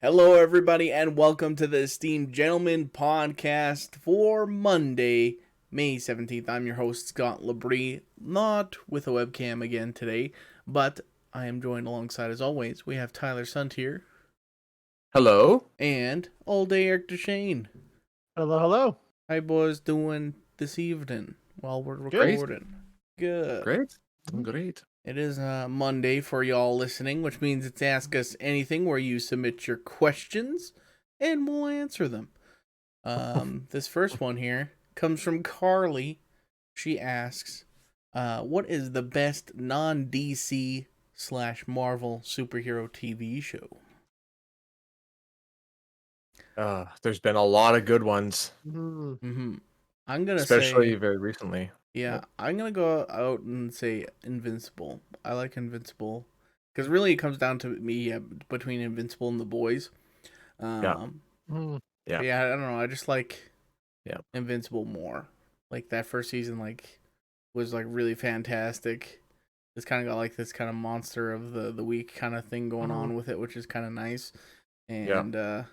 Hello, everybody, and welcome to the Esteemed Gentleman podcast for Monday, May 17th. I'm your host, Scott Labrie, not with a webcam again today, but I am joined alongside, as always, we have Tyler Sunt here. Hello. And all day Eric Duchesne. Hello, hello. How you boys doing this evening while we're Good. recording? Good. Great. I'm great. It is Monday for y'all listening, which means it's Ask Us Anything, where you submit your questions and we'll answer them. This first one here comes from Carly. She asks, what is the best non-DC / Marvel superhero TV show? There's been a lot of good ones, I'm gonna especially say, very recently. yeah, I'm gonna go out and say Invincible. I like Invincible because really it comes down to me between Invincible and The Boys. Yeah. Yeah, I don't know. I just like Yeah. Invincible more. Like that first season, was really fantastic. It's kind of got like this kind of monster of the week kind of thing going on with it, which is kind of nice, and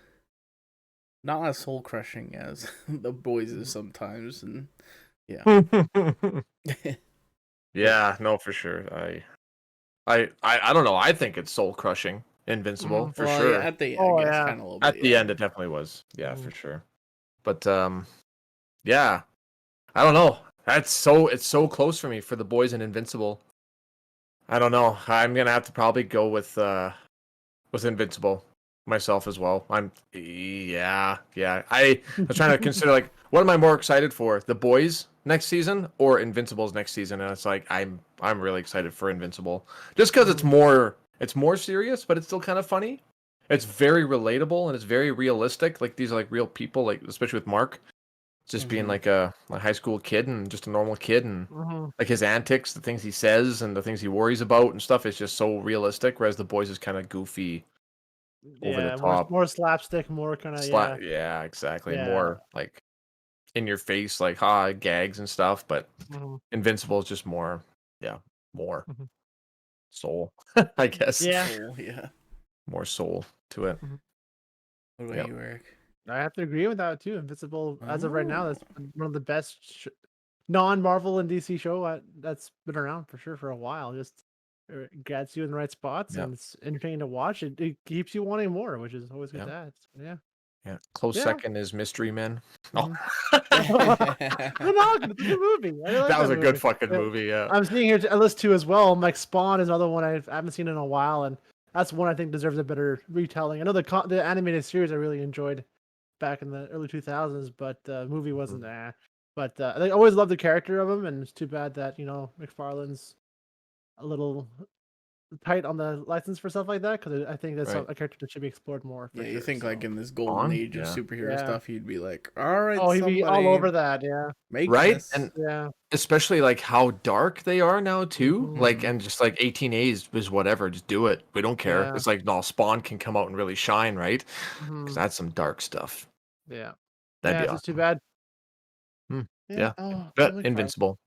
not as soul crushing as The Boys is sometimes. And yeah, Yeah, no, for sure. I don't know. I think it's soul crushing. Invincible for well, sure. yeah, at the I guess kind of a little bit. At the end, it definitely was. Yeah, for sure. But yeah, I don't know. It's so close for me for The Boys and Invincible. I don't know. I'm gonna have to probably go with Invincible myself as well. I was trying to consider like what am I more excited for? The Boys next season or Invincible's next season? And it's like I'm really excited for Invincible. Just because it's more serious, but it's still kind of funny. It's very relatable and it's very realistic. Like these are like real people, like especially with Mark. Just being like a high school kid and just a normal kid and like his antics, the things he says and the things he worries about and stuff is just so realistic. Whereas The Boys is kind of goofy, over the top, more slapstick, more kind of yeah, exactly. Yeah. More like in your face, like gags and stuff. But Invincible is just more soul, I guess. Yeah. Soul, yeah. More soul to it. What about you, Eric? I have to agree with that too. Invincible, as of right now, that's one of the best non-Marvel and DC show that's been around for sure for a while. Just gets you in the right spots and it's entertaining to watch. It keeps you wanting more, which is always good to add. So, yeah. Close second is Mystery Men. It's a good movie. That was a good fucking movie. Yeah. I'm seeing here a list too as well. Like Spawn is another one I haven't seen in a while, and that's one I think deserves a better retelling. I know the animated series I really enjoyed back in the early 2000s, but the movie wasn't there. But I always loved the character of him, and it's too bad that McFarlane's a little tight on the license for stuff like that, because I think that's a character that should be explored more. Yeah, you think like in this golden age of superhero stuff, he'd be like, all right, he'd be all over that, right? This. And especially like how dark they are now too. Like, and just like 18A's is whatever, just do it. We don't care. It's like, no, Spawn can come out and really shine, right? Because that's some dark stuff. Yeah, that'd be awesome. It's too bad. But Invincible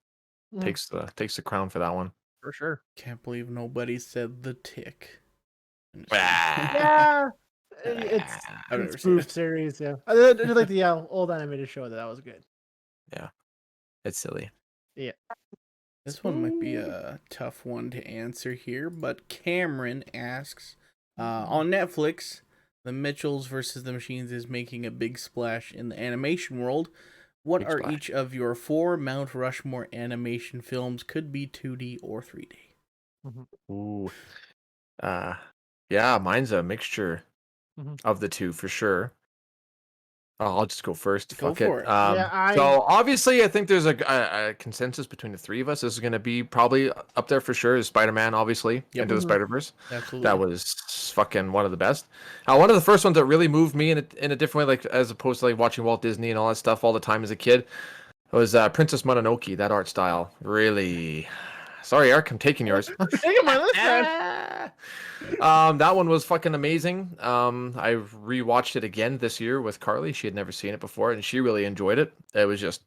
takes the crown for that one. For sure. Can't believe nobody said The Tick. Yeah, it's spoof series. Yeah, I like the old animated show. That was good. Yeah, it's silly. Yeah, this one might be a tough one to answer here, but Cameron asks, on Netflix, The Mitchells versus the Machines is making a big splash in the animation world. What are each of your 4 Mount Rushmore animation films? Could be 2D or 3D. Ooh. Yeah, mine's a mixture of the two for sure. I'll just go first. Fuck it. So obviously, I think there's a consensus between the three of us. This is going to be probably up there for sure. Is Spider-Man, obviously, Into the Spider-Verse. Absolutely. That was fucking one of the best. One of the first ones that really moved me in a different way, like as opposed to like watching Walt Disney and all that stuff all the time as a kid, was Princess Mononoke. That art style really. Sorry, Eric, I'm taking yours. Taking my list, man. That one was fucking amazing. I rewatched it again this year with Carly. She had never seen it before, and she really enjoyed it. It was just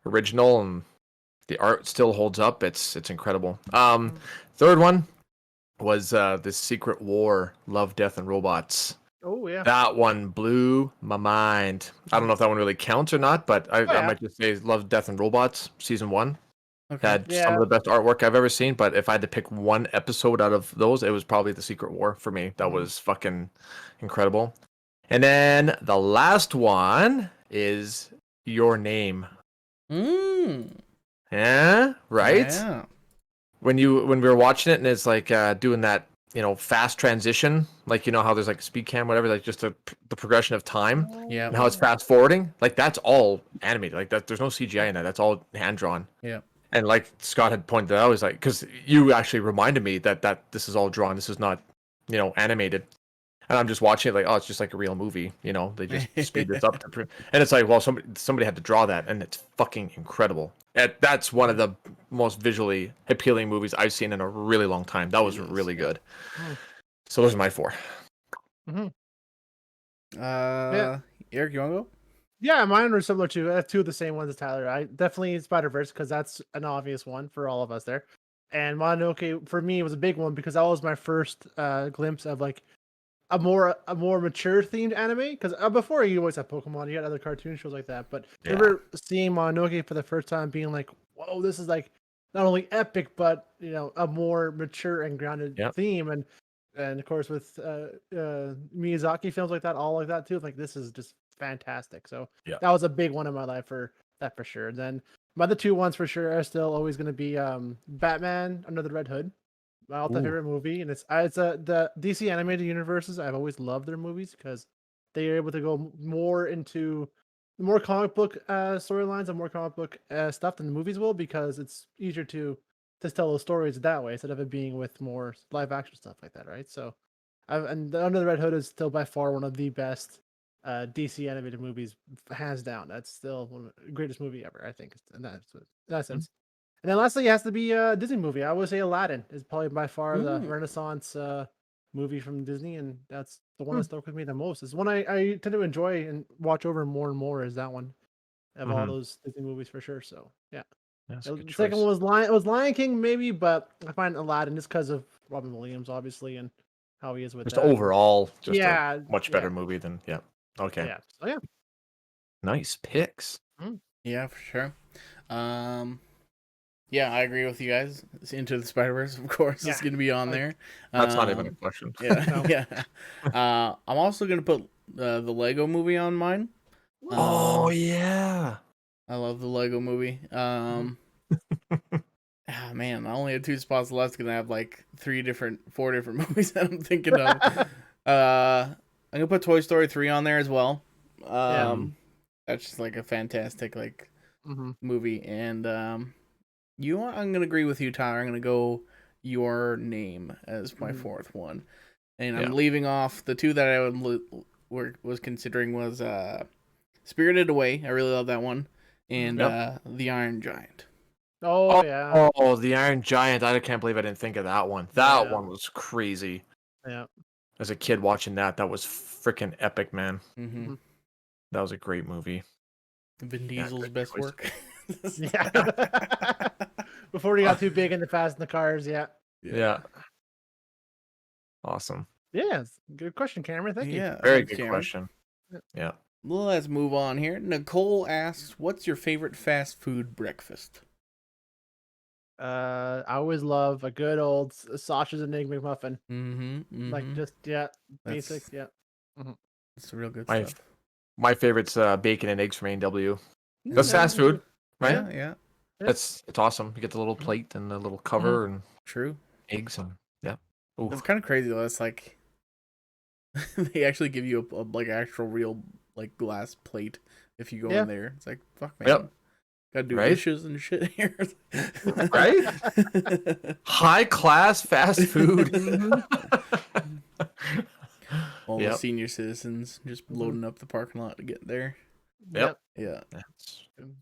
original, and the art still holds up. It's incredible. Third one was this Secret War: Love, Death, and Robots. Oh yeah. That one blew my mind. I don't know if that one really counts or not, but I yeah. might just say Love, Death, and Robots season 1 Okay. had some Yeah. of the best artwork I've ever seen. But if I had to pick one episode out of those, it was probably The Secret War for me. That was fucking incredible. And then the last one is Your Name. Mm. Yeah, right. Yeah. When we were watching it and it's like doing that, fast transition, like how there's like speed cam, whatever, like just the progression of time Yeah. and how it's fast forwarding, like that's all animated, like that. There's no CGI in that. That's all hand drawn. Yeah. And like Scott had pointed out, I was like, because you actually reminded me that this is all drawn. This is not, animated. And I'm just watching it like, oh, it's just like a real movie. They just speed this up and it's like, well, somebody had to draw that, and it's fucking incredible. That's one of the most visually appealing movies I've seen in a really long time. That was really good. So those are my 4. Mm-hmm. Eric, you want to go? Yeah, mine are similar too. I have 2 of the same ones as Tyler. I definitely Spider-Verse because that's an obvious one for all of us there. And Mononoke for me was a big one because that was my first glimpse of like a more mature themed anime. Because before you always had Pokemon, you had other cartoon shows like that. But I remember seeing Mononoke for the first time, being like, "Whoa, this is like not only epic, but a more mature and grounded theme." And of course with Miyazaki films like that, all like that too. Like this is just fantastic. So that was a big one in my life for that for sure. And then my other 2 ones for sure are still always going to be Batman Under the Red Hood, my all-time favorite movie, and it's the DC animated universes. I've always loved their movies because they are able to go more into more comic book storylines and more comic book stuff than the movies will, because it's easier to tell those stories that way instead of it being with more live action stuff like that, right? So, and Under the Red Hood is still by far one of the best DC animated movies, hands down. That's still one of the greatest movie ever, I think, in that sense. And then lastly, it has to be a Disney movie. I would say Aladdin is probably by far the Renaissance movie from Disney, and that's the one that stuck with me the most. It's one I tend to enjoy and watch over more and more. Is that one of all those Disney movies for sure? So yeah. The second one was Lion King maybe, but I find Aladdin just because of Robin Williams, obviously, and how he is with Just that. overall, a much better movie than Okay. Yeah. So yeah. Nice picks. Yeah, for sure. Yeah, I agree with you guys. It's Into the Spider-Verse, of course, it's going to be on there. That's not even a question. Yeah, yeah. I'm also going to put the Lego movie on mine. Oh yeah, I love the Lego movie. Man, I only have 2 spots left. Gonna have like 4 different movies that I'm thinking of. I'm gonna put Toy Story 3 on there as well. That's just like a fantastic movie. And I'm gonna agree with you, Tyler. I'm gonna go Your Name as my 4th one, and I'm leaving off the 2 that I was considering was Spirited Away. I really love that one, and The Iron Giant. Oh yeah. Oh, The Iron Giant. I can't believe I didn't think of that one. That one was crazy. Yeah. As a kid watching that was freaking epic, man. Mm-hmm. That was a great movie. Vin Diesel's best work. Yeah. Before he got too big into Fast in the Cars, Yeah. Awesome. Yeah, good question, Cameron. Thank you. Yeah, very good question. Yeah. Well, let's move on here. Nicole asks, "What's your favorite fast food breakfast?" I always love a good old sausage and egg McMuffin. Like just basic. It's real good stuff. My favorite's bacon and eggs from A&W. That's fast food, right? Yeah. It's awesome. You get the little plate and the little cover and eggs and Oof. It's kind of crazy though. It's like they actually give you a actual real glass plate if you go in there. It's like, fuck, man. Gotta do dishes and shit here. Right? High class fast food. All the senior citizens just loading up the parking lot to get there. Yep. Yeah.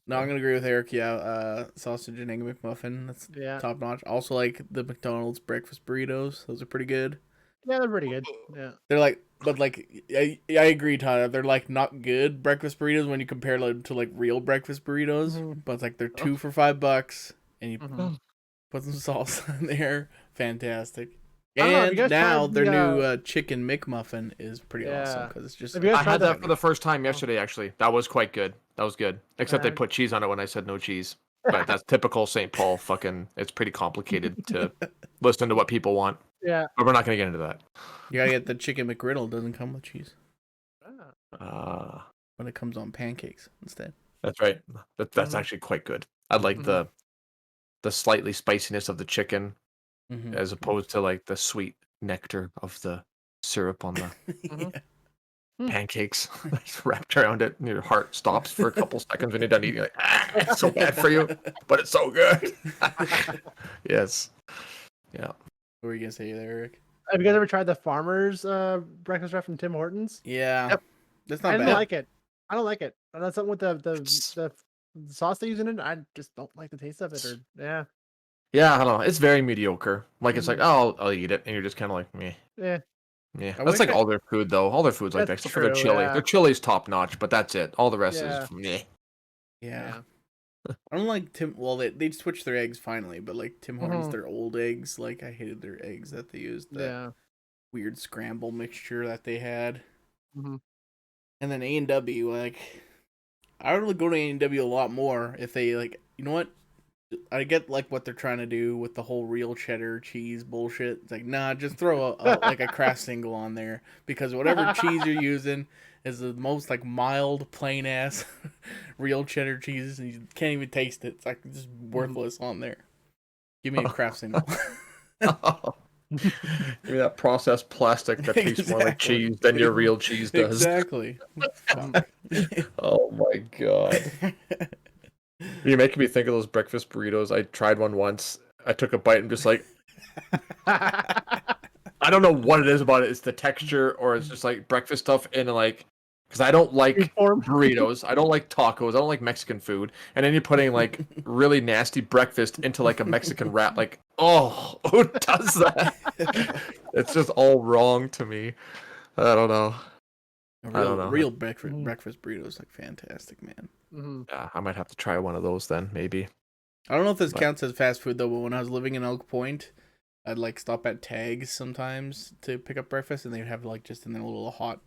No, I'm gonna agree with Eric. Yeah, sausage and egg McMuffin. That's top notch. Also, like the McDonald's breakfast burritos. Those are pretty good. Yeah, they're pretty good. Yeah. They're I agree, Tyler. They're not good breakfast burritos when you compare them to real breakfast burritos. But it's they're 2 for $5, and you put some salsa in there. Fantastic. I don't know. Have you And guys now tried their the? new chicken McMuffin is pretty awesome Yeah. because it's just. Have you guys I tried had the? that for the first time yesterday. Actually, that was quite good. That was good. Except they Uh, put cheese on it when I said no cheese. But that's typical St. Paul. Fucking, it's pretty complicated to listen to what people want. yeah. But we're not gonna get into that. You gotta get the chicken McGriddle. Doesn't come with cheese, Uh, but it comes on pancakes instead. that's right. That's Mhm. actually quite good. I like Mhm. the slightly spiciness of the chicken Mm-hmm. as opposed to like the sweet nectar of the syrup on the Mhm. Yeah. pancakes. It's wrapped around it, and your heart stops for a couple seconds when you're done eating. You're like, it's so bad for you, but it's so good. Yes. Yeah. What were you gonna say there, Eric? Have you guys ever tried the farmer's breakfast wrap from Tim Hortons? Yeah, Yep. that's I not didn't bad. like it. I don't like it. And that's something with It's, the sauce they use in it. I just don't like the taste of it. Or yeah, yeah, I don't know. It's very mediocre. Like it's like, Mhm. oh, I'll eat it, and you're just kind of like, meh. yeah, Yeah, I that's wish like all their food though. All their food's like that, that's except for their true. chili. Yeah, Their chili's top notch, but that's it. All the rest yeah, is meh. Yeah, yeah. I don't like Tim. Well, they switched their eggs finally, but like Tim Hortons, Mhm. their old eggs, like I hated their eggs that they used. That Yeah. weird scramble mixture that they had. Mhm. And then A&W, like I would go to A&W a lot more if they like. You know what? I get like what they're trying to do with the whole real cheddar cheese bullshit. It's like, nah, just throw a like a Kraft single on there because whatever cheese you're using is the most like mild, plain ass real cheddar cheese, and you can't even taste it. It's like just Mhm. worthless on there. Give me a Kraft single. Give me that processed plastic that tastes more like Exactly. cheese than your real cheese does. Exactly. Mhm. Fuck. Oh my god. You're making me think of those breakfast burritos. I tried one once. I took a bite and just like, I don't know what it is about it. It's the texture or it's just like breakfast stuff and like, because I don't like Reform. burritos. I don't like tacos. I don't like Mexican food. And then you're putting like really nasty breakfast into like a Mexican wrap. Like, oh, who does that? It's just all wrong to me. I don't know. A I don't real know. real breakfast Mhm. breakfast burrito is like fantastic, man. Mhm. Yeah, I might have to try one of those then, maybe. I don't know if this But counts as fast food though, but when I was living in Oak Point, I'd like stop at Tags sometimes to pick up breakfast, and they'd have like just in their little hot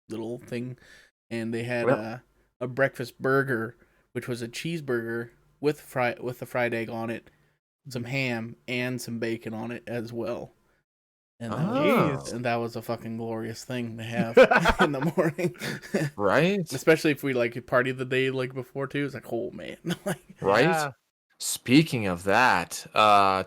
little thing, and they had well, a breakfast burger, which was a cheeseburger with the fried egg on it, some ham and some bacon on it as well. And oh, that was a fucking glorious thing to have in the morning. right, Especially if we like party the day like before too. It's like, oh man. Like right. Yeah. Speaking of that,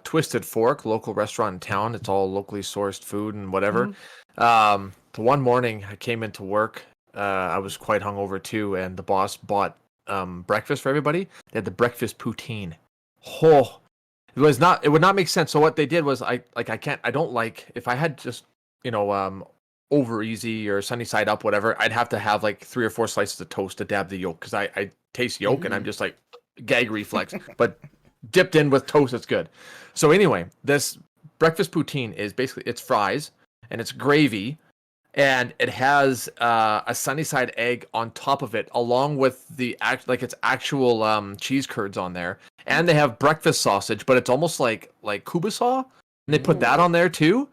Twisted Fork, local restaurant in town. It's all locally sourced food and whatever. Mhm. The one morning I came into work, I was quite hungover too, and the boss bought breakfast for everybody. They had the breakfast poutine. Oh, it was not. It would not make sense. So what they did was, I can't. I don't like if I had just over easy or sunny side up, whatever. I'd have to have like 3 or 4 slices of toast to dab the yolk because I taste yolk and I'm mhm. just like gag reflex. But dipped in with toast, it's good. So anyway, this breakfast poutine is basically it's fries and it's gravy and it has a sunny side egg on top of it, along with its actual cheese curds on there, and they have breakfast sausage, but it's almost like kubasau, and they put that Ooh. on there too.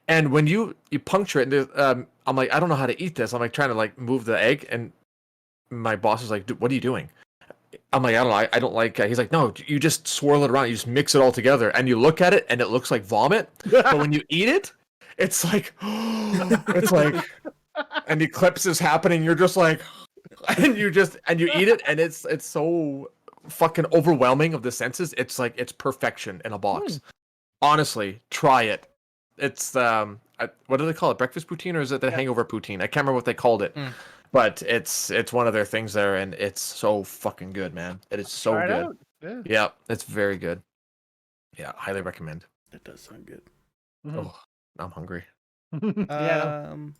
And when you puncture it, I'm like, I don't know how to eat this. I'm like trying to like move the egg, and my boss is like, "What are you doing?" I'm like, I don't know. I don't like. He's like, no, you just swirl it around. You just mix it all together, and you look at it, and it looks like vomit. But when you eat it, it's like, it's like an eclipse is happening. You're just like, and you eat it, and it's so fucking overwhelming of the senses. It's like it's perfection in a Hmm. box. Honestly, try it. It's what do they call it? Breakfast poutine, or is it the Yeah. hangover poutine? I can't remember what they called it. Mm. But it's one of their things there, and it's so fucking good, man. It is so Try it good. out. Yeah. Yeah, it's very good. Yeah, highly recommend. That does sound good. Mhm. Oh, I'm hungry. Yeah. No.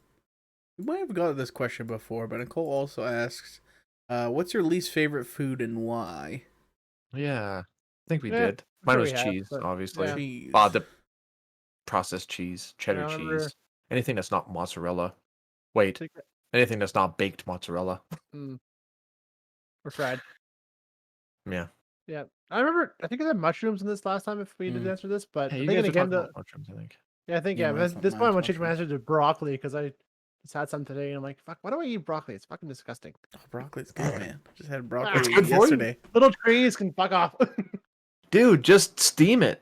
We might have got this question before, but Nicole also asks, what's your least favorite food and why? Yeah, I think we Yeah. did. I'm Mine sure was we have, cheese, but obviously. yeah. Cheese. The processed cheese, Yeah. cheddar I remember. cheese, anything that's not mozzarella. Wait, Take anything that's not baked mozzarella. mm, or fried. Yeah. Yeah. I remember. I think I had mushrooms in this last time. If we did Mm. answer this, but Hey, I you think guys and are again talking the about mushrooms, I think. Yeah, I think Yeah, at this point I'm gonna change my mushrooms. answer to broccoli because I just had some today and I'm like, fuck, why do I eat broccoli? It's fucking disgusting. Oh, broccoli's good, man. Just had It's broccoli good for you. yesterday. Little trees can fuck off. Dude, just steam it.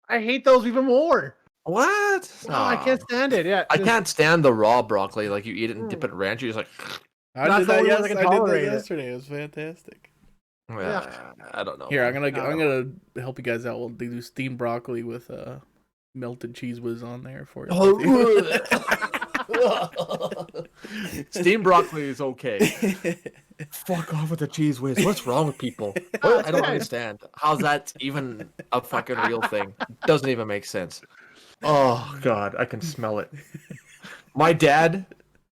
I hate those even more. What? Oh, I can't stand it. Yeah, I can't stand the raw broccoli. Like you eat it and dip it in ranch. You're just like, I That's did the that. only ones I Yes, can I did that tolerate it. yesterday. It was fantastic. I don't know. Here, I'm man. gonna help you guys out. We'll do steamed broccoli with melted cheese whiz on there for you. Steamed broccoli is okay. Fuck off with the cheese whiz. What's wrong with people? What? I don't understand. How's that even a fucking real thing? Doesn't even make sense. Oh god, I can smell it. My dad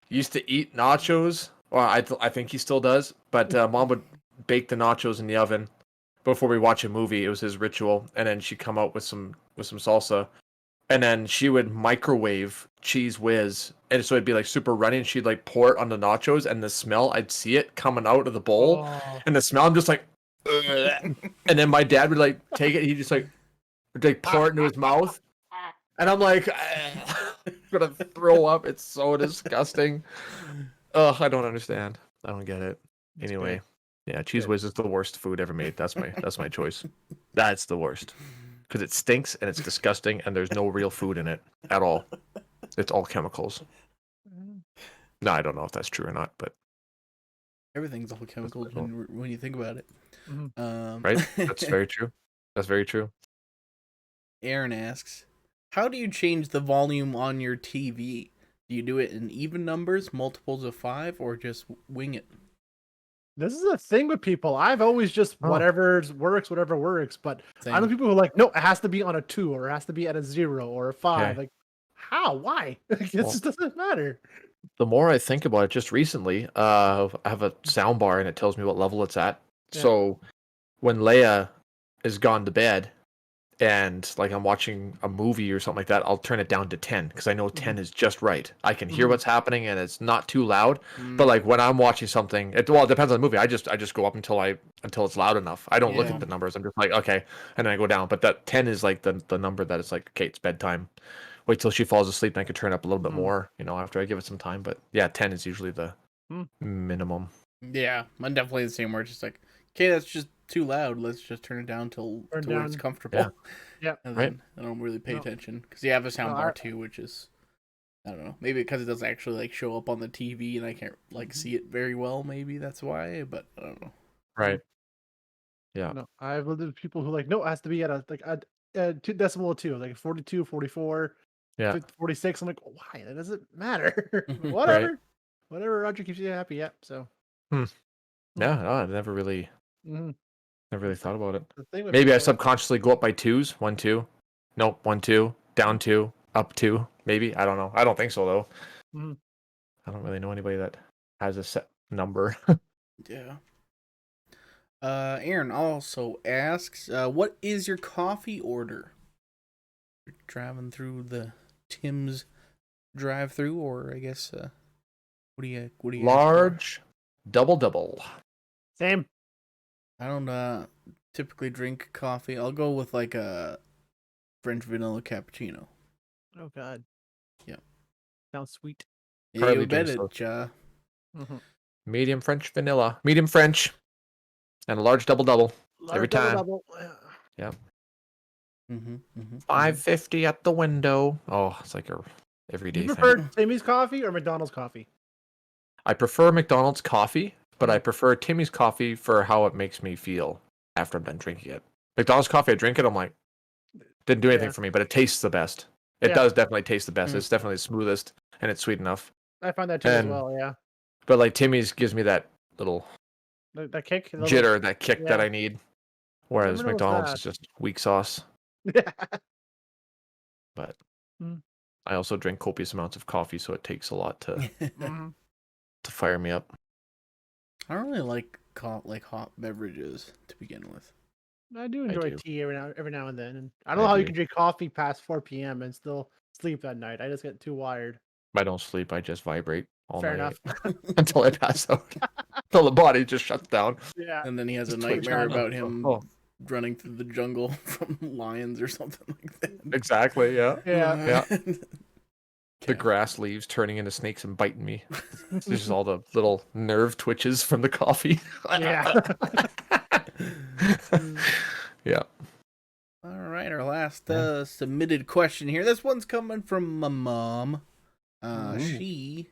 used to eat nachos. Well, I think he still does. But mom would bake the nachos in the oven before we watch a movie. It was his ritual, and then she'd come out with some salsa, and then she would microwave cheese whiz, and so it'd be like super runny, and she'd like pour it on the nachos, and the smell, I'd see it coming out of the bowl, and the smell, I'm just like, ugh. And then my dad would like take it, he just like would like pour it into his mouth, and I'm like, I'm gonna throw up. It's so disgusting. Ugh, I don't understand. I don't get it. Anyway, yeah, cheese whiz is the worst food ever made. That's my choice. That's the worst. Because it stinks and it's disgusting and there's no real food in it at all. It's all chemicals. No, I don't know if that's true or not, but Everything's all chemicals when you think about it. right? That's very true. That's very true. Aaron asks, how do you change the volume on your TV? Do you do it in even numbers, multiples of 5, or just wing it? This is a thing with people. I've always just whatever works. But Same. I know people who are like, no, it has to be on a 2 or it has to be at a 0 or a 5. Okay. Like, how? Why? It just doesn't matter. The more I think about it, just recently, I have a sound bar and it tells me what level it's at. Yeah. So when Leia is gone to bed and like I'm watching a movie or something like that, I'll turn it down to 10 because I know 10 is just right. I can hear what's happening and it's not too loud. But like when I'm watching something, it depends on the movie. I just go up until it's loud enough. I don't look Yeah. at the numbers. I'm just like, okay, and then I go down. But that 10 is like the number that it's like, okay, it's bedtime. Wait till she falls asleep and I could turn up a little bit more, after I give it some time. But yeah, 10 is usually the minimum. Yeah, I'm definitely the same where it's just like, okay, that's just too loud. Let's just turn it down to where it's comfortable. Yeah. And Right. then I don't really pay attention because you have a sound bar too, which is, I don't know, maybe because it doesn't actually like show up on the TV and I can't like see it very well. Maybe that's why, but I don't know. Right. Yeah. No, I've lived with people who like, no, it has to be at a 2 decimal 2, like 42, 44, Yeah. 46. I'm like, why? That doesn't matter. Whatever. Whatever Roger keeps you happy. Yeah. So. Yeah. No, I never really thought about it. The thing with Maybe I people- subconsciously go up by 2s. 1, 2. Nope. 1, 2. Down 2. Up 2. Maybe. I don't know. I don't think so though. I don't really know anybody that has a set number. Yeah. Aaron also asks, what is your coffee order? You're driving through the Tim's drive-through, or I guess, what do you Large double. Same. I don't typically drink coffee. I'll go with like a French vanilla cappuccino. Oh God. Yeah. Sounds sweet. Yeah, Carly you bet drinks it, Medium French vanilla. Medium French. And a large double. Every time. Double. Yeah. Mm-hmm. $5.50 at the window. Oh, it's like a everyday You thing. prefer Timmy's coffee or McDonald's coffee? I prefer McDonald's coffee, but I prefer Timmy's coffee for how it makes me feel after I'm done drinking it. McDonald's coffee, I drink it, I'm like, didn't do anything for me, but it tastes the best. It does definitely taste the best. It's definitely the smoothest, and it's sweet enough. I find that too as well. Yeah. But like Timmy's gives me that little That kick. jitter, that kick that I need. Whereas Never know what's McDonald's that. is just weak sauce. Yeah. But I also drink copious amounts of coffee, so it takes a lot to fire me up. I don't really like hot beverages to begin with. I do enjoy do. tea every now and then. And I don't know how you can drink coffee past 4 p.m. and still sleep at night. I just get too wired. I don't sleep. I just vibrate all Fair night enough. until I pass out. Until the body just shuts down. Yeah. And then he has a Just twitch. nightmare about him Oh. running through the jungle from lions or something like that. Exactly. Yeah. Yeah. The grass leaves turning into snakes and biting me. It's just all the little nerve twitches from the coffee. Yeah. Yeah. All right, our last submitted question here. This one's coming from my mom. She,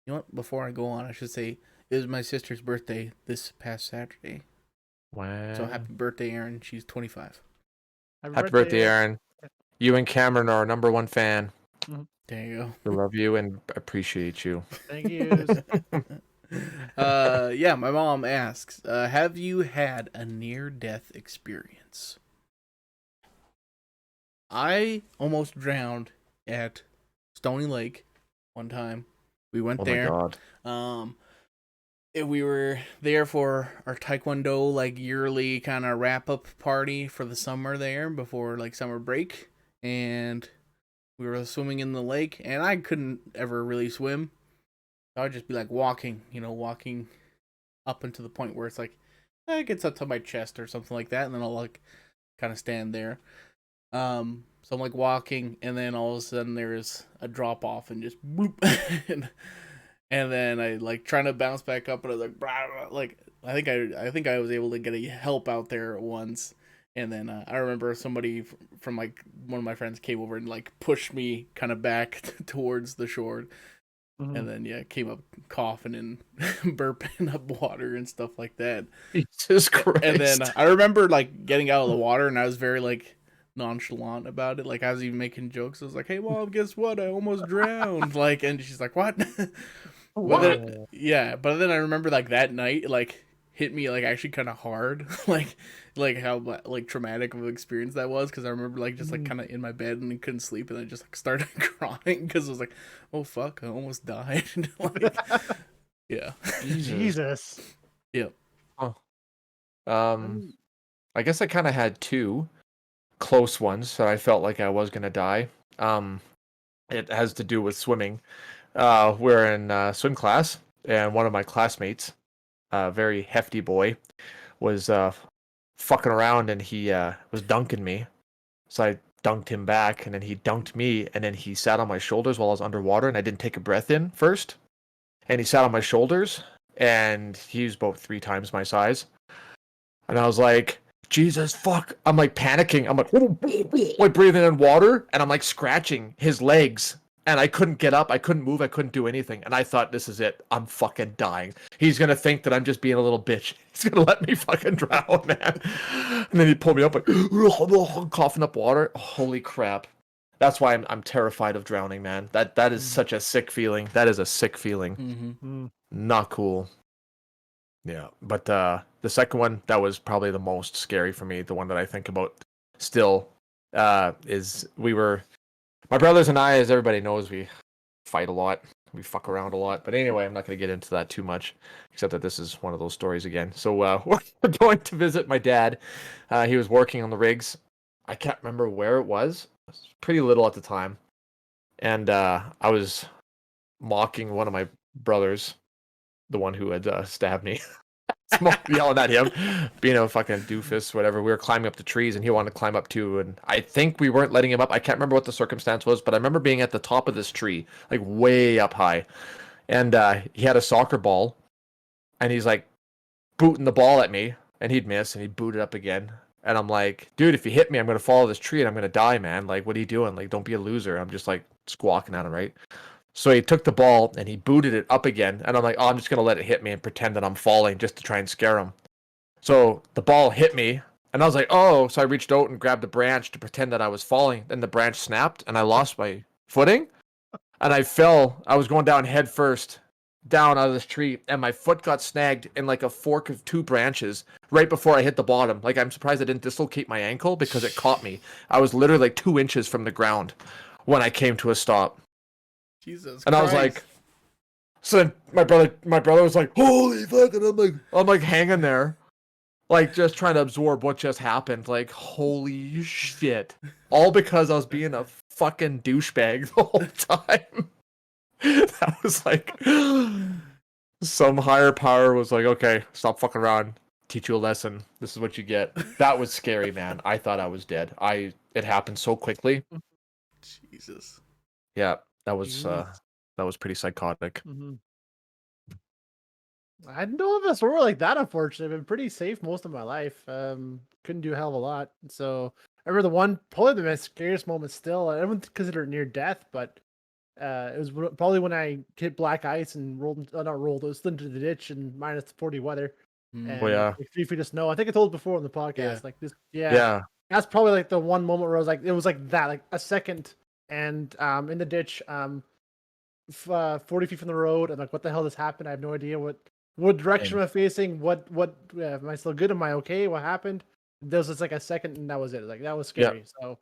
you know what? Before I go on, I should say it was my sister's birthday this past Saturday. Wow. So happy birthday, Aaron. She's 25. Happy birthday, Aaron. You and Cameron are our number one fan. There you go. We love you and appreciate you. Thank you. Yeah, my mom asks, have you had a near-death experience? I almost drowned at Stony Lake one time. We went there. Oh my God. We were there for our Taekwondo like yearly kind of wrap-up party for the summer there before like summer break, and we were swimming in the lake, and I couldn't ever really swim. I would just be like walking up into the point where it's like it gets up to my chest or something like that, and then I'll like kind of stand there. So I'm like walking, and then all of a sudden there's a drop off and just bloop, and then I like trying to bounce back up, and I was like, blah, blah, like I think I was able to get a help out there once, and then I remember somebody from like one of my friends came over and like pushed me kind of back towards the shore. And then came up coughing and burping up water and stuff like that. Jesus Christ. And then I remember like getting out of the water, and I was very like nonchalant about it. Like I was even making jokes. I was like, "Hey mom, guess what? I almost drowned." Like, and she's like, "What?" But then I remember like that night like hit me like actually kind of hard, like how like traumatic of an experience that was, because I remember like just like kind of in my bed and couldn't sleep, and I just like started crying because I was like, oh fuck, I almost died. Like, yeah. Jesus. Yeah. Oh. I guess I kind of had two close ones, so I felt like I was gonna die. It has to do with swimming. We're in swim class, and one of my classmates, a very hefty boy, was fucking around, and he was dunking me. So I dunked him back, and then he dunked me, and then he sat on my shoulders while I was underwater, and I didn't take a breath in first. And he sat on my shoulders, and he was about 3 times my size. And I was like, Jesus fuck. I'm like panicking. I'm like breathing in water, and I'm like scratching his legs. And I couldn't get up. I couldn't move. I couldn't do anything. And I thought, this is it. I'm fucking dying. He's going to think that I'm just being a little bitch. He's going to let me fucking drown, man. And then he pulled me up like, coughing up water. Holy crap. That's why I'm terrified of drowning, man. That is such a sick feeling. That is a sick feeling. Not cool. Yeah. But the second one, that was probably the most scary for me. The one that I think about still is my brothers and I, as everybody knows, we fight a lot. We fuck around a lot. But anyway, I'm not going to get into that too much, except that this is one of those stories again. So we're going to visit my dad. He was working on the rigs. I can't remember where it was. I was pretty little at the time. And I was mocking one of my brothers, the one who had stabbed me. Yelling at him, being a fucking doofus, whatever. We were climbing up the trees, and he wanted to climb up too. And I think we weren't letting him up. I can't remember what the circumstance was, but I remember being at the top of this tree, like way up high. And he had a soccer ball, and he's like booting the ball at me, and he'd miss, and he'd boot it up again. And I'm like, dude, if you hit me, I'm gonna follow this tree, and I'm gonna die, man. Like, what are you doing? Like, don't be a loser. I'm just like squawking at him, right? So he took the ball and he booted it up again. And I'm like, oh, I'm just going to let it hit me and pretend that I'm falling just to try and scare him. So the ball hit me and I was like, oh, so I reached out and grabbed a branch to pretend that I was falling. Then the branch snapped and I lost my footing and I fell. I was going down head first down out of this tree and my foot got snagged in like a fork of 2 branches right before I hit the bottom. Like, I'm surprised I didn't dislocate my ankle because it caught me. I was literally like 2 inches from the ground when I came to a stop. Jesus and Christ. I was like, so then my brother was like, holy fuck, and I'm like hanging there, like just trying to absorb what just happened. Like, holy shit. All because I was being a fucking douchebag the whole time. That was like, some higher power was like, okay, stop fucking around. Teach you a lesson. This is what you get. That was scary, man. I thought I was dead. It happened so quickly. Jesus. Yeah, that Jeez. was pretty psychotic. Mhm. I don't know if it's were like that, unfortunately. I've been pretty safe most of my life. Couldn't do a hell of a lot. So I remember the one, probably the scariest moment still. I wouldn't consider it near death, but it was probably when I hit black ice and rolled, not rolled, it was slid into the ditch in minus 40 weather Oh and yeah, like 3 feet of snow. I think I told it before on the Yeah. podcast. Like this, yeah, yeah. that's probably like the one moment where I was like, it was like that, like a second, and in the ditch, 40 feet from the road. I'm like, what the hell just happened? I have no idea what direction Same. am I facing? What am I still good? Am I okay? What happened? There was just like a second, and that was it. Like that was Yeah, scary. So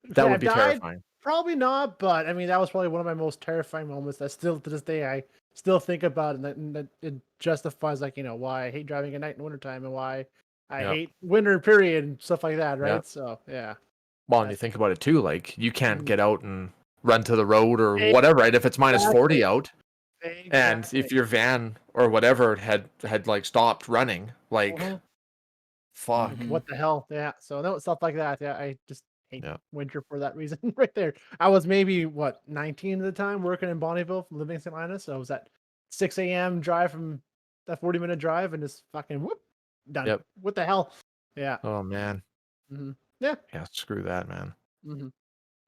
that could I would have be died? terrifying. Probably not. But I mean, that was probably one of my most terrifying moments. That still to this day I still think about, and that it justifies like why I hate driving at night in wintertime and why I Yeah, hate winter period and stuff like that. yeah. Right? So yeah, Well, and you that's think about it too, like you can't mm, get out and run to the road or whatever, right? If it's minus exactly 40 out, and exactly. if your van or whatever had like stopped running, like Mhm. fuck. Like, Mm-hmm. what the hell? Yeah. So no stuff like that. Yeah, I just hate Yeah. winter for that reason right there. I was maybe what 19 at the time working in Bonneville from living in St. Linus. So I was at 6 a.m. drive from that 40-minute drive and just fucking whoop done. Yep. What the hell? Yeah. Oh man. Yeah. Yeah, screw that, man. hmm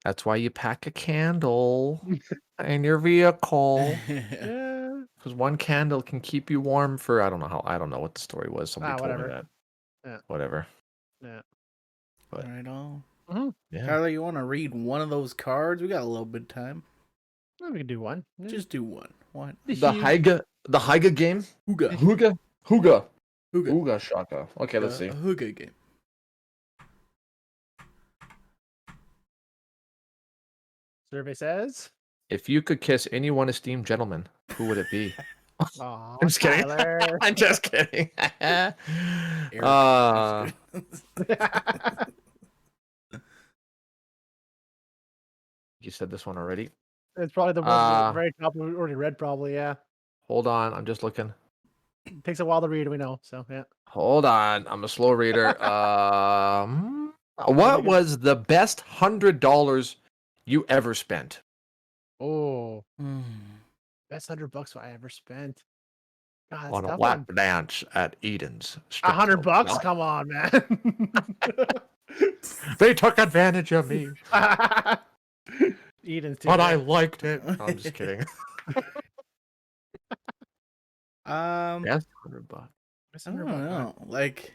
That's why you pack a candle in your vehicle. Yeah. Because one candle can keep you warm for I don't know what the story was. Somebody told me Whatever. that. Yeah. Whatever. Yeah. But Right on. hmm yeah. Tyler, you want to read one of those cards? We got a little bit of time. Well, we can do one. Yeah. Just do one. What? The Haiga game? Hooga. Hooga? Hooga. Hooga. Hooga shaka. Okay, let's see. A hooga game. Survey says. If you could kiss any one esteemed gentleman, who would it be? Oh, I'm just kidding. Tyler. I'm just kidding. Eric. You said this one already. It's probably the one very top we already read. Probably, yeah. Hold on, I'm just looking. Takes a while to read, we know. So yeah. Hold on, I'm a slow reader. What was the best $100 you ever spent? Oh, Hmm. best $100 I ever spent. God, that's On a a tough lap one. dance at Eden's. strip club. $100? Come on, man. They took advantage of me, Eden's too. but I bad. liked it. I'm just kidding. Best $100. Best I don't $100, huh? know. Like,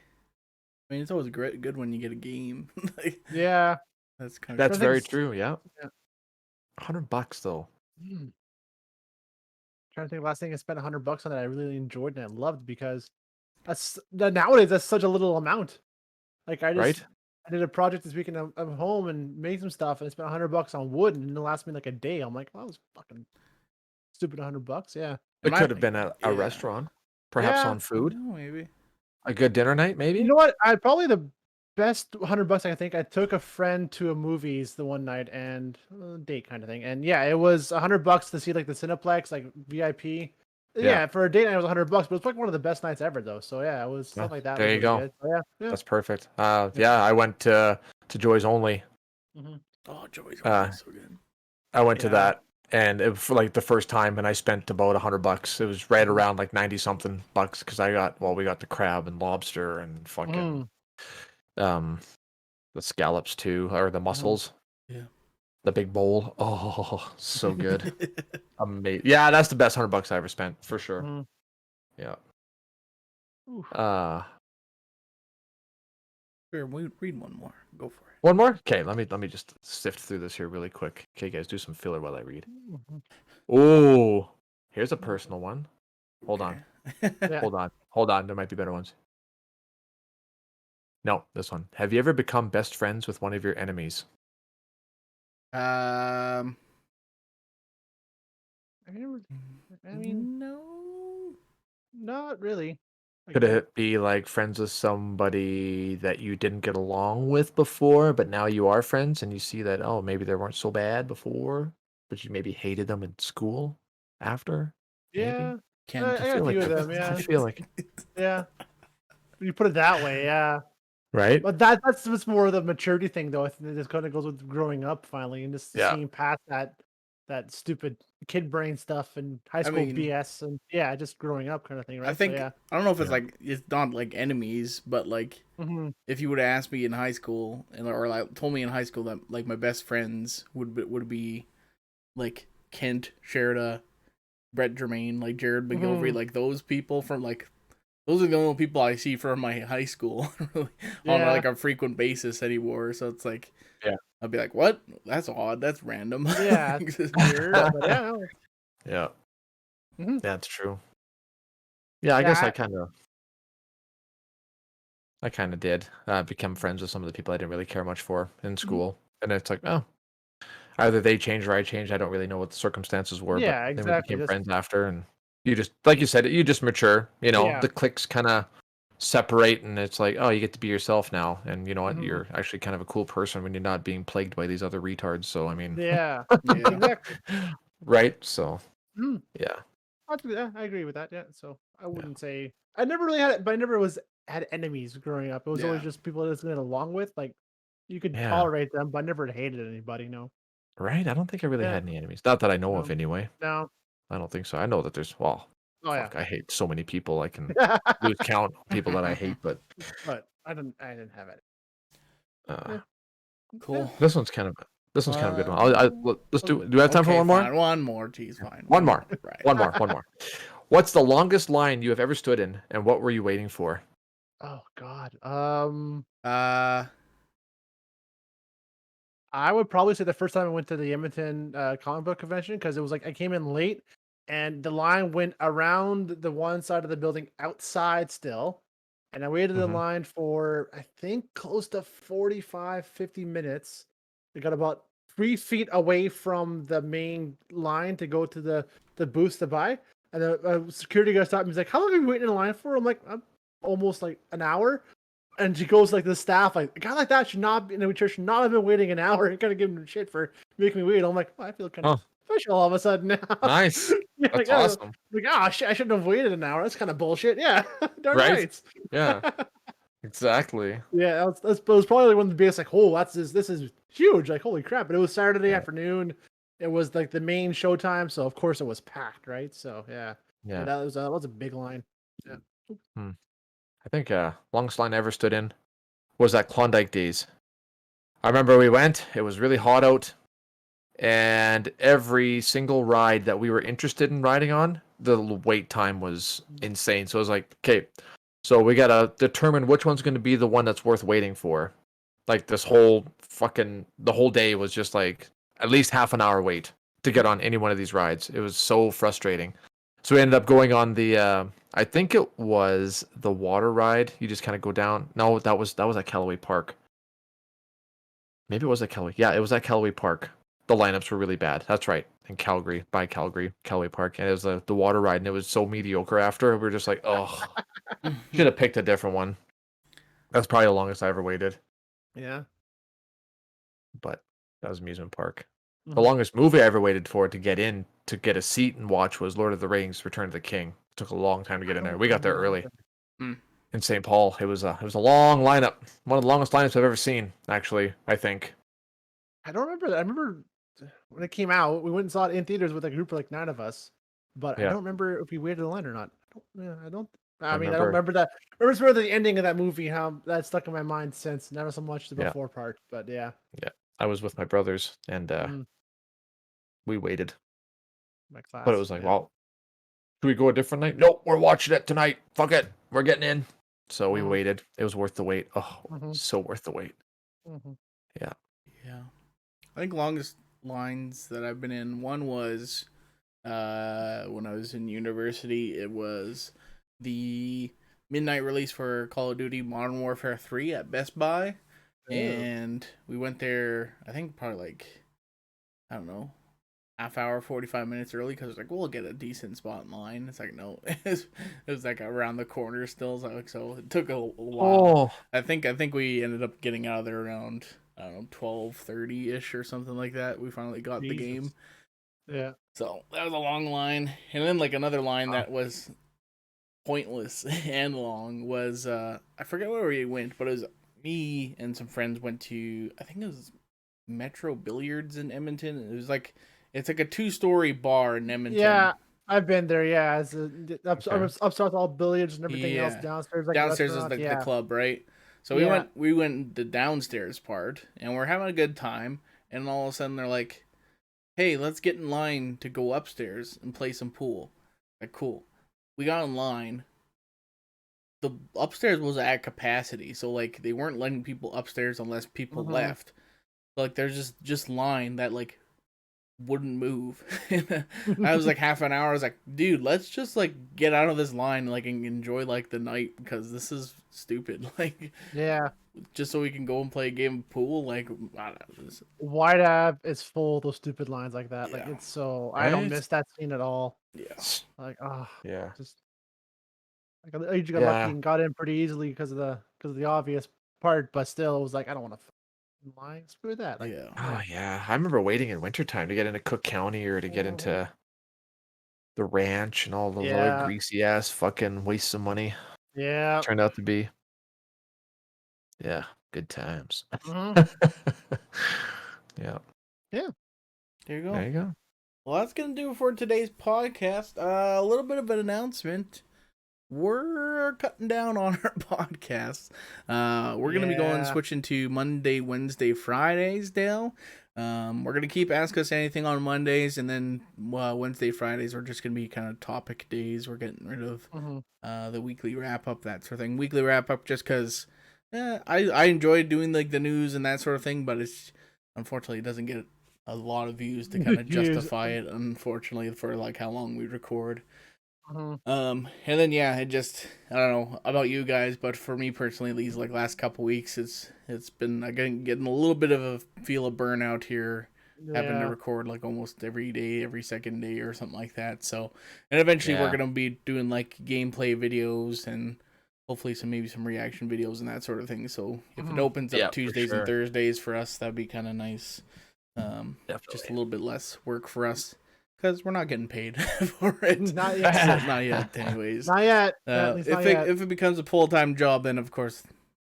I mean, it's always good when you get a game. Like, Yeah. that's kind of That's I think very s- true. Yeah, yeah. $100 though. Trying to think of the last thing I spent $100 on that I really enjoyed and I loved because nowadays that's such a little amount. Like Right? I did a project this weekend. I'm home and made some stuff and I spent $100 on wood and it lasted me like a day. I'm like, well, that was fucking stupid $100. Yeah. It my could have thing. been a Yeah. restaurant, perhaps Yeah. on food, No, maybe. a good dinner night, You maybe. know what? I probably the best $100 I think. I took a friend to a movies the one night and date kind of thing. And yeah, it was $100 to see like the Cineplex, like VIP. Yeah. Yeah, for a date night it was $100, but it's like one of the best nights ever though. So yeah, it was Yeah, stuff like that. there Was you really go. good. So, yeah, yeah. That's perfect. Yeah, I went to Joy's Only. Oh, Joey's Uh, so good. I went to Yeah. that, and it for like the first time, and I spent about $100. It was right around like 90 something bucks because we got the crab and lobster and fucking the scallops too, or the mussels. Yeah. The big bowl. Oh, so good. Amazing. Yeah, that's the best $100 I ever spent for sure. Mhm. Yeah. Oof. Here, read one more. Go for it. One more. Okay, let me just sift through this here really quick. Okay, guys, do some filler while I read. Mhm. Oh, here's a personal one. Hold on. Yeah. Hold on. There might be better ones. No, this one. Have you ever become best friends with one of your enemies? Um. I mean, no. not really. Could it be like friends with somebody that you didn't get along with before, but now you are friends and you see that, oh, maybe they weren't so bad before, but you maybe hated them in school after? Maybe? Yeah. Kent. I got a few of them. I Yeah. feel like Yeah. You put it that way, yeah. right? But that's just more of the maturity thing, though. I think this kind of goes with growing up finally, and just Yeah. seeing past that stupid kid brain stuff and high I school mean, BS, and yeah, just growing up kind of thing, I right? So think yeah. I don't know if it's Yeah. like it's not like enemies, but like Hmm. if you would have asked me in high school, or like told me in high school that like my best friends would be like Kent, Sherida, Brett Germain, like Jared McGilvery, Hmm. like those people from like those are the only people I see from my high school really, on Yeah. like a frequent basis anymore. So it's like Yeah. I'd be like, what? That's odd. That's random. Yeah. It's weird, but yeah. No, Yeah. mhm. That's true. Yeah, I guess Yeah. I kind of did become friends with some of the people I didn't really care much for in Mhm. school, and it's like, oh, either they changed or I changed. I don't really know what the circumstances were, but Yeah. then we Exactly. became Just friends after, and you just, like you said, you just mature. yeah. The cliques kind of separate, and it's like, oh, you get to be yourself now, and you know what? Hmm. You're actually kind of a cool person when you're not being plagued by these other retards. So I mean, Yeah. Yeah. Exactly. right? So Mhm. yeah, Yeah, I agree with that. Yeah. So I yeah, wouldn't say I never really had it, but I never had enemies growing up. It was always Yeah. just people I just get along with. Like you could yeah, tolerate them, but I never hated anybody. No. right. I don't think I really Yeah. had any enemies, not that I know of No. anyway. No. I don't think so. I know that there's, well, Oh yeah. fuck, I hate so many people. I can lose count of people that I hate, but But I didn't have it. uh, Yeah. Yeah. Cool. this one's kind of this one's kind of a good one. Let's Okay. do. Do we have time for Okay, one more? fine. One more. Geez, fine. One One more. more. Right. One more. What's the longest line you have ever stood in, and what were you waiting for? Oh God. Uh, I would probably say the first time I went to the Edmonton comic book convention because it was like I came in late and the line went around the one side of the building outside still. And I waited in Hmm. line for I think close to 45, 50 minutes. We got about 3 feet away from the main line to go to the booth to buy. And the security guy stopped me. He's like, "How long have you waiting in line for?" I'm like, almost like an hour." And she goes like the staff, like a guy like that should not be in the church, should not have been waiting an hour and kind of giving him shit for making me wait. I'm like, oh, I feel kind of Oh, special all of a sudden now. nice. Yeah, like, That's oh, awesome. like, oh shit, I shouldn't have waited an hour. That's kind of bullshit. Yeah, darn Right? right. Yeah. Exactly. Yeah, it was probably like one of the biggest. Like, oh, this is huge. Like, holy crap! But it was Saturday Yeah. afternoon. It was like the main showtime, so of course it was packed, right? So yeah, Yeah. that was a big line. Yeah. Hmm. I think longest line I ever stood in was at Klondike Days. I remember we went. It was really hot out, and every single ride that we were interested in riding on, the wait time was insane. So I was like, okay, so we gotta determine which one's going to be the one that's worth waiting for. Like the whole day was just like at least half an hour wait to get on any one of these rides. It was so frustrating. So we ended up going on the I think it was the water ride. You just kind of go down. No, that was at Callaway Park. Maybe it was at Callaway. Yeah, it was at Callaway Park. The lineups were really bad. That's right. In Calgary, by Calgary, Callaway Park. And it was the water ride, and it was so mediocre after. We were just like, oh, should have picked a different one. That's probably the longest I ever waited. Yeah. But that was amusement park. The Mhm. longest movie I ever waited for to get in, to get a seat and watch, was Lord of the Rings: Return of the King. It took a long time to I get in there. don't We got there early remember. Hmm. in St. Paul. It was a long lineup. One of the longest lineups I've ever seen, actually, I think. I don't remember that. I remember when it came out, we went and saw it in theaters with a group of like 9 of us, but I Yeah. don't remember if we waited in line or not. I don't, yeah, I don't. I I mean, I don't remember. remember that. I remember the ending of that movie. How that stuck in my mind since. Never so much the Yeah. before part, but yeah. Yeah. I was with my brothers, and Mhm. we waited. My But it class. was like, Yeah. well, should we go a different night? Nope, we're watching it tonight. Fuck it. We're getting in. So we Mhm. waited. It was worth the wait. Oh, Mhm. so worth the wait. Mhm. Yeah. Yeah. I think longest lines that I've been in. One was when I was in university. It was the midnight release for Call of Duty Modern Warfare 3 at Best Buy, Ew. and we went there. I think probably like I don't know, half hour, 45 minutes early because it's like we'll get a decent spot in line. It's like no, it was like around the corner still. So it took a while. Oh, I think we ended up getting out of there around I don't know 12:30 ish or something like that. We finally got the game. Jesus. Yeah. So that was a long line, and then like another line wow. that was pointless and long was I forget where we went, but it was me and some friends went to, I think it was Metro Billiards in Edmonton. It's like a 2-story bar in Edmonton. Yeah, I've been there. Yeah, Okay. upstairs all billiards and everything else. Yeah. Downstairs like a Downstairs is restaurant. the Yeah, club, right? So yeah. we went the downstairs part and we're having a good time, and all of a sudden they're like, "Hey, let's get in line to go upstairs and play some pool." Like, cool. We got in line. The upstairs was at capacity, so like they weren't letting people upstairs unless people Mhm. left. Like there's just line that like wouldn't move. I was like half an hour. I was like, dude, let's just like get out of this line, like, and enjoy like the night, because this is stupid. Like, Yeah, just so we can go and play a game of pool. Like, I don't know, White Ave is full of those stupid lines like that. Like yeah, it's so I don't Right? miss that scene at all. yeah, Like Yeah. just like I just got lucky Yeah. and got in pretty easily because of the obvious part, but still it was like I don't want to line. Screw that. Like yeah, Oh yeah. I remember waiting in wintertime to get into Cook County or to get Mhm. into the ranch and all those other Yeah, greasy ass fucking wastes of money yeah. turned out to be. Yeah, good times. Mhm. Yeah, Yeah. there you go. there you go. Well, that's gonna do it for today's podcast. A little bit of an announcement. We're cutting down on our podcasts. We're gonna be going Yeah. switching to Monday, Wednesday, Fridays now. We're gonna keep Ask Us Anything on Mondays, and then Wednesday, Fridays are just gonna be kind of topic days. We're getting rid of Mhm. the weekly wrap up, that sort of thing. Weekly wrap up, just because I enjoy doing like the news and that sort of thing, but it's unfortunately it doesn't get a lot of views to kind of Use. justify it. Unfortunately, for like how long we record. Mhm. And then yeah, it just, I don't know about you guys, but for me personally, these like last couple weeks, it's been getting a little bit of a feel of burnout here, having to Yeah. record like almost every day, every second day or something like that. So, and eventually we're Yeah. gonna be doing like gameplay videos and hopefully maybe some reaction videos and that sort of thing. So if it Mhm. opens Yeah, up for Tuesdays and sure. Thursdays for us, that'd be kind of nice. Just a Definitely. little bit less work for us because we're not getting paid for it. Not So, yet. not yet, anyways. Not yet. At least not yet. If it becomes a full time job, then of course,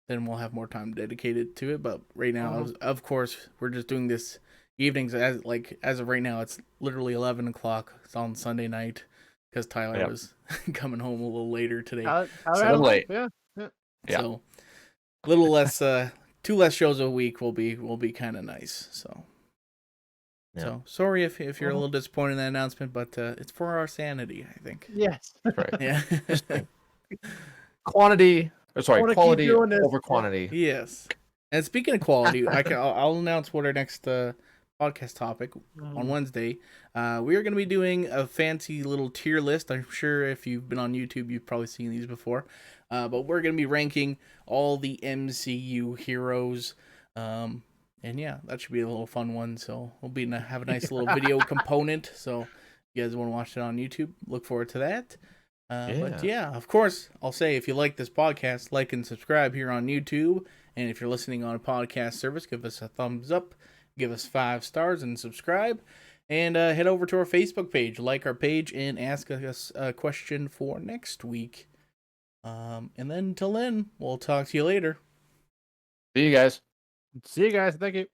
then we'll have more time dedicated to it. But right now, Mhm. of course, we're just doing this evenings. As of right now, it's literally 11 o'clock. It's on Sunday night because Tyler Yep. was coming home a little later today. Tyler A had So little life. late. Yeah. Yeah. Yeah. so a little less, 2 less shows a week will be kind of nice. So. Yeah. So sorry if you're a Mhm. little disappointed in that announcement, but it's for our sanity, I think. Yes. Right. Yeah. Quantity, or I sorry, want to keep quality doing this. over quantity. Yes. And speaking of quality, I'll announce what our next podcast topic on Mhm. Wednesday. We are going to be doing a fancy little tier list. I'm sure if you've been on YouTube, you've probably seen these before. But we're going to be ranking all the MCU heroes. And yeah, that should be a little fun one. So we'll have a nice little video component. So if you guys want to watch it on YouTube, look forward to that. But Yeah. yeah, of course, I'll say if you like this podcast, like and subscribe here on YouTube. And if you're listening on a podcast service, give us a thumbs up, give us 5 stars, and subscribe. And head over to our Facebook page, like our page, and ask us a question for next week. And then until then, we'll talk to you later. See you guys. See you guys. Thank you.